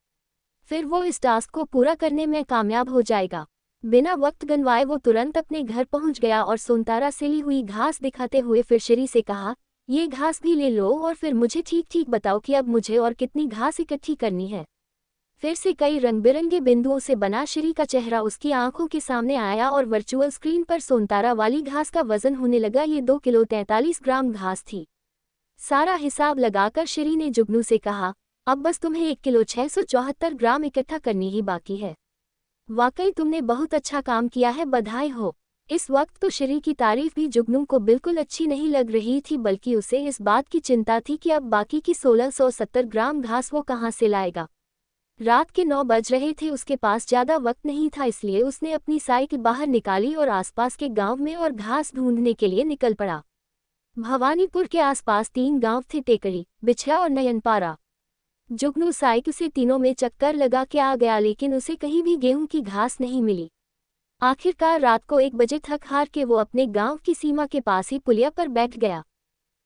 फिर वो इस टास्क को पूरा करने में कामयाब हो जाएगा। बिना वक्त गंवाए वो तुरंत अपने घर पहुंच गया और सोनतारा से ली हुई घास दिखाते हुए फिर श्री से कहा, ये घास भी ले लो और फिर मुझे ठीक ठीक बताओ कि अब मुझे और कितनी घास इकट्ठी करनी है। फिर से कई रंग बिरंगे बिंदुओं से बना श्री का चेहरा उसकी आंखों के सामने आया और वर्चुअल स्क्रीन पर सोनतारा वाली घास का वजन होने लगा। ये 2 किलो 43 ग्राम घास थी। सारा हिसाब लगाकर श्री ने जुगनू से कहा, अब बस तुम्हें 1 किलो 674 ग्राम इकट्ठा करनी ही बाकी है। वाकई तुमने बहुत अच्छा काम किया है, बधाई हो। इस वक्त तो श्री की तारीफ भी जुगनू को बिल्कुल अच्छी नहीं लग रही थी, बल्कि उसे इस बात की चिंता थी कि अब बाकी की 1670 ग्राम घास वो कहाँ से लाएगा। रात के 9 बज रहे थे, उसके पास ज़्यादा वक्त नहीं था, इसलिए उसने अपनी साइकिल बाहर निकाली और आसपास के गांव में और घास ढूंढने के लिए निकल पड़ा। भवानीपुर के आसपास 3 गांव थे, टेकड़ी, बिछया और नयनपारा। जुगनू साइकिल से तीनों में चक्कर लगा के आ गया, लेकिन उसे कहीं भी गेहूं की घास नहीं मिली। आखिरकार रात को 1 बजे थक हार के वो अपने गांव की सीमा के पास ही पुलिया पर बैठ गया।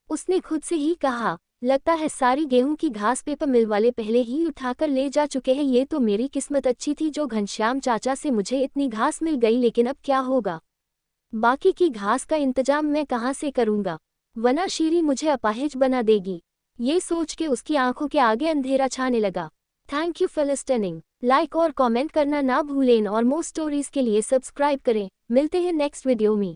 उसने खुद से ही कहा, लगता है सारी गेहूं की घास पेपर मिल वाले पहले ही उठाकर ले जा चुके हैं। ये तो मेरी किस्मत अच्छी थी जो घनश्याम चाचा से मुझे इतनी घास मिल गई, लेकिन अब क्या होगा? बाकी की घास का इंतजाम मैं कहाँ से करूँगा? वरना शीरी मुझे अपाहिज बना देगी। ये सोच के उसकी आंखों के आगे अंधेरा छाने लगा। Thank you for listening. Like और कमेंट करना ना भूलें और मोर स्टोरीज के लिए सब्सक्राइब करें। मिलते हैं नेक्स्ट वीडियो में।